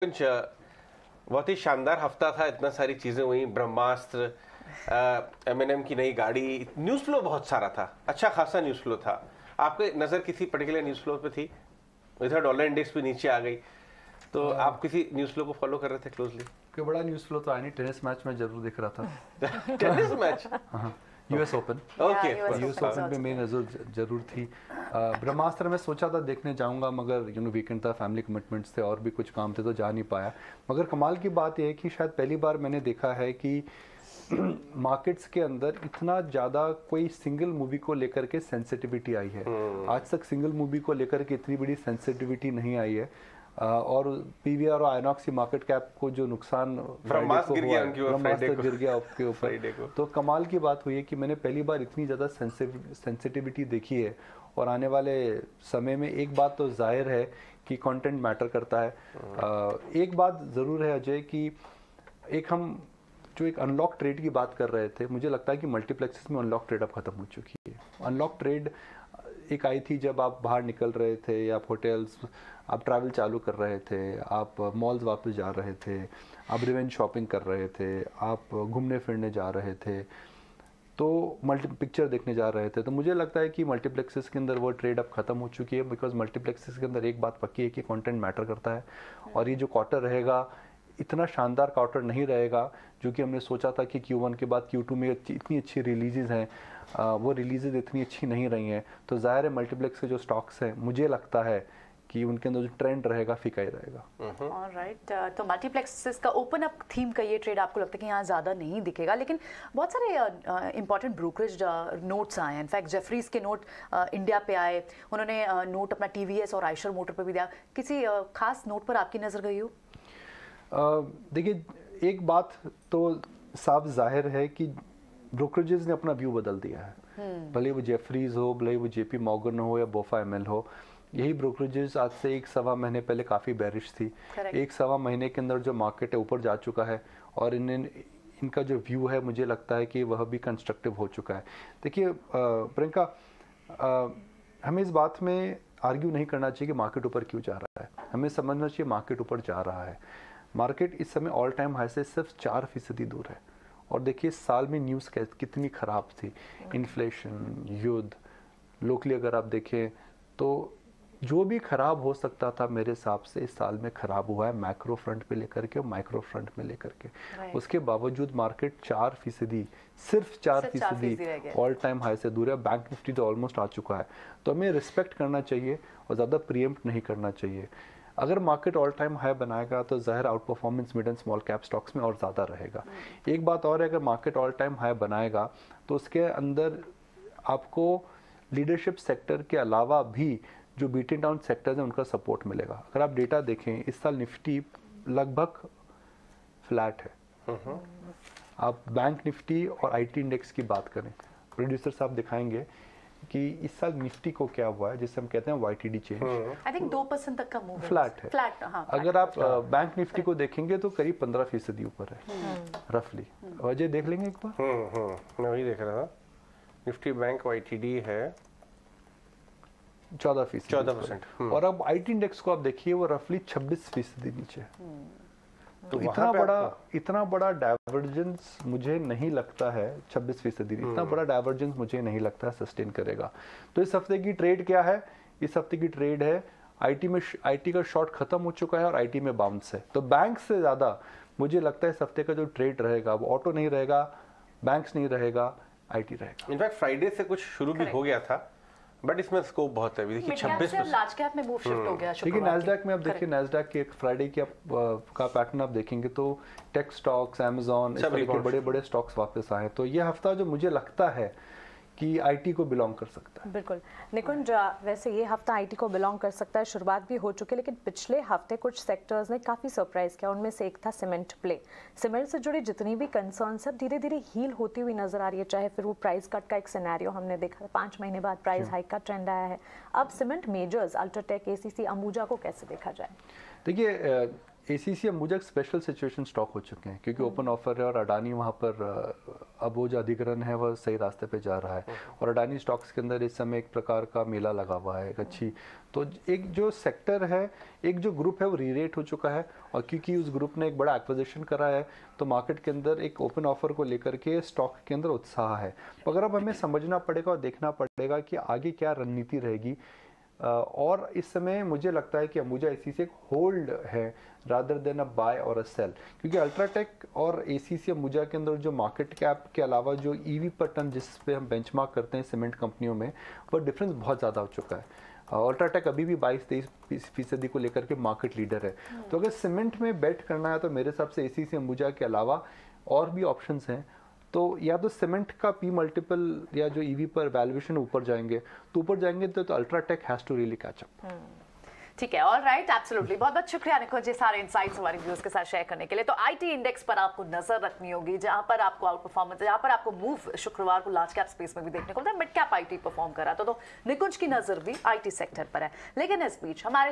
कुछ बहुत ही शानदार हफ्ता था। इतना सारी चीजें हुई, ब्रह्मास्त्र, एमएनएम की नई गाड़ी, न्यूज फ्लो बहुत सारा था, अच्छा खासा न्यूज फ्लो था। आपके नजर किसी पर्टिकुलर न्यूज फ्लो पे थी? इधर डॉलर इंडेक्स भी नीचे आ गई, तो आप किसी न्यूज फ्लो को फॉलो कर रहे थे क्लोजली? कोई बड़ा न्यूज फ्लो तो आया नहीं। टेनिस मैच में जरूर दिख रहा था। टेनिस मैच, हाँ, US open. Okay, US open पे मेरी नज़र जरूर थी। ब्रह्मास्त्र में सोचा था देखने जाऊंगा, मगर वीकेंड था, फैमिली कमिटमेंट्स थे और भी कुछ काम थे तो जा नहीं पाया। मगर कमाल की बात यह है कि शायद पहली बार मैंने देखा है कि मार्केट्स के अंदर इतना ज़्यादा कोई सिंगल मूवी को लेकर के सेंसिटिविटी आई है। आज तक सिंगल मूवी को लेकर के इतनी बड़ी सेंसिटिविटी नहीं आई है। और पीवीआर और आइनॉक्स की मार्केट कैप को जो नुकसान ब्रह्मास्त्र गिर गया आपके ऊपर, तो कमाल की बात हुई है कि मैंने पहली बार इतनी ज़्यादा सेंसिटिविटी देखी है। और आने वाले समय में एक बात तो जाहिर है कि कंटेंट मैटर करता है। एक बात ज़रूर है अजय कि एक अनलॉक ट्रेड की बात कर रहे थे, मुझे लगता है कि मल्टीप्लेक्सेस में अनलॉक ट्रेड अब खत्म हो चुकी है। अनलॉक ट्रेड एक आई थी जब आप बाहर निकल रहे थे, आप होटल्स, आप ट्रैवल चालू कर रहे थे, आप मॉल्स वापस जा रहे थे, आप रिवेंज शॉपिंग कर रहे थे, आप घूमने फिरने जा रहे थे, तो पिक्चर देखने जा रहे थे। तो मुझे लगता है कि मल्टीप्लेक्सेस के अंदर वो ट्रेड अब खत्म हो चुकी है, बिकॉज मल्टीप्लेक्सेस के अंदर एक बात पक्की है कि कंटेंट मैटर करता है। और ये जो क्वार्टर रहेगा, इतना शानदार क्वार्टर नहीं रहेगा जो कि हमने सोचा था कि Q1 के बाद Q2 में इतनी अच्छी रिलीजेज हैं, वो रिलीजेज इतनी अच्छी नहीं रही हैं। तो ज़ाहिर है मल्टीप्लेक्स के जो स्टॉक्स हैं, मुझे लगता है कि उनके अंदर जो ट्रेंड रहेगा फीका ही रहेगा। ऑलराइट, तो मल्टीप्लेक्सेस का ओपन अप थीम का ये ट्रेड आपको लगता है कि यहाँ ज़्यादा नहीं दिखेगा, लेकिन बहुत सारे इंपॉर्टेंट ब्रोकरेज नोट्स आए हैं। इनफैक्ट जेफरीज के नोट इंडिया पे आए, उन्होंने नोट अपना TVS और आयशर मोटर पर भी दिया। किसी खास नोट पर आपकी नज़र गई हो? देखिए, एक बात तो साफ जाहिर है कि ब्रोकरेजेस ने अपना व्यू बदल दिया है। भले वो जेफरीज हो, भले वो JP मॉर्गन हो या बोफा ML हो, यही ब्रोकरेजेस आज से 1-1.25 महीने पहले काफ़ी बेरिश थी। 1-1.25 महीने के अंदर जो मार्केट है ऊपर जा चुका है और इनका जो व्यू है मुझे लगता है कि वह भी कंस्ट्रक्टिव हो चुका है। देखिए प्रियंका, हमें इस बात में आर्ग्यू नहीं करना चाहिए कि मार्केट ऊपर क्यों जा रहा है। हमें समझना चाहिए मार्केट ऊपर जा रहा है। मार्केट इस समय ऑल टाइम हाई से सिर्फ 4% दूर है। और देखिए साल में न्यूज़ कितनी ख़राब थी, इन्फ्लेशन, युद्ध, लोकली अगर आप देखें तो जो भी ख़राब हो सकता था मेरे हिसाब से इस साल में ख़राब हुआ है, मैक्रो फ्रंट पे लेकर के और माइक्रो फ्रंट में लेकर के। उसके बावजूद मार्केट 4%, सिर्फ 4% ऑल टाइम हाई से दूर है। बैंक निफ्टी तो ऑलमोस्ट आ चुका है। तो हमें रिस्पेक्ट करना चाहिए और ज़्यादा प्रीएम्प्ट नहीं करना चाहिए। अगर मार्केट ऑल टाइम हाई बनाएगा तो ज़ाहिर out performance mid and small cap stocks में और ज़्यादा रहेगा। एक बात और है, अगर मार्केट ऑल टाइम हाई बनाएगा तो उसके अंदर आपको लीडरशिप सेक्टर के अलावा भी जो बीटन डाउन सेक्टर्स हैं उनका सपोर्ट मिलेगा। अगर आप डेटा देखें, इस साल निफ्टी लगभग फ्लैट है। आप बैंक निफ्टी और IT इंडेक्स की बात करें, प्रोड्यूसर साहब दिखाएंगे कि इस साल निफ्टी को क्या हुआ है, जिसे हम कहते हैं YTD चेंज। आई थिंक 2% तक का मूव फ्लैट है। फ्लैट, हाँ, अगर आप बैंक निफ्टी को देखेंगे तो करीब 15% ऊपर है रफली। अजय देख लेंगे एक बार। मैं वही देख रहा था, निफ्टी बैंक YTD है 14%। और अब IT इंडेक्स को आप देखिए, वो रफली 26% नीचे है। तो इतना बड़ा डाइवर्जेंस मुझे नहीं लगता है, 26%, इतना बड़ा डाइवर्जेंस मुझे नहीं लगता है सस्टेन करेगा। तो इस हफ्ते की ट्रेड क्या है? इस हफ्ते की ट्रेड है IT का शॉर्ट खत्म हो चुका है और IT में बाउंस है। तो बैंक से ज़्यादा मुझे लगता है इस हफ्ते का जो ट्रेड रहेगा वो ऑटो नहीं रहेगा, बैंक्स नहीं रहेगा, IT रहेगा। इनफैक्ट फ्राइडे से कुछ शुरू भी हो गया था, बट इसमें स्कोप बहुत है। देखिए 26% लार्ज कैप में मूव शिफ्ट हो गया। देखिए नैस्डैक में, अब देखिए नैस्डैक के एक फ्राइडे की का पैटर्न आप देखेंगे तो टेक स्टॉक्स, अमेजॉन, इस तरह के बड़े बड़े स्टॉक्स वापस आए। तो ये हफ्ता जो मुझे लगता है कि IT को बिलोंग कर सकता है। बिल्कुल निकुंज, वैसे ये हफ्ता IT को बिलोंग कर सकता है, शुरुआत भी हो चुकी है, लेकिन पिछले हफ्ते कुछ सेक्टर्स ने काफ़ी सरप्राइज किया। उनमें से एक था सीमेंट प्ले। सीमेंट से जुड़ी जितनी भी कंसर्न सब धीरे धीरे हील होती हुई नजर आ रही है। चाहे फिर वो प्राइस कट का एक सिनेरियो हमने देखा, 5 महीने बाद प्राइस हाइक का ट्रेंड आया है। अब cement measures UltraTech, ACC, Ambuja को कैसे देखा जाए? देखिए ACC अंबुजा एक स्पेशल सिचुएशन स्टॉक हो चुके हैं क्योंकि ओपन ऑफर है और अडानी वहाँ पर अब वो जो अधिग्रहण है वह सही रास्ते पे जा रहा है और अडानी स्टॉक्स के अंदर इस समय एक प्रकार का मेला लगा हुआ है एक अच्छी। तो एक जो सेक्टर है, एक जो ग्रुप है वो रीरेट हो चुका है और क्योंकि उस ग्रुप ने एक बड़ा एक्विजिशन करा है तो मार्केट के अंदर एक ओपन ऑफर को लेकर के स्टॉक के अंदर उत्साह है। मगर अब हमें समझना पड़ेगा और देखना पड़ेगा कि आगे क्या रणनीति रहेगी। और इस समय मुझे लगता है कि अंबुजा ACC एक होल्ड है रादर देन अ बाय और अ सेल, क्योंकि अल्ट्राटेक और ACC अंबुजा के अंदर जो मार्केट कैप के अलावा जो EV पर टन जिस पे हम बेंचमार्क करते हैं सीमेंट कंपनियों में, वो डिफरेंस बहुत ज़्यादा हो चुका है। अल्ट्राटेक अभी भी 22-23% को लेकर के मार्केट लीडर है। तो अगर सीमेंट में बेट करना है तो मेरे हिसाब से ACC अंबुजा के अलावा और भी ऑप्शंस हैं। तो या तो सीमेंट का P मल्टीपल या जो EV पर वैल्यूएशन ऊपर जाएंगे तो UltraTech has to really catch up. ठीक है, ऑल राइट, एब्सोल्युटली। बहुत बहुत शुक्रिया निकुंज जी सारे इनसाइट्स हमारे व्यूअर्स के साथ शेयर करने के लिए। तो आईटी इंडेक्स पर आपको नजर रखनी होगी, जहां पर आपको आउट परफॉर्मेंस, जहां पर आपको मूव शुक्रवार को लार्ज कैप स्पेस में भी देखने को मिलता है, मिड कैप आईटी परफॉर्म करा तो निकुंज की नजर भी आईटी सेक्टर पर है। लेकिन इस बीच हमारे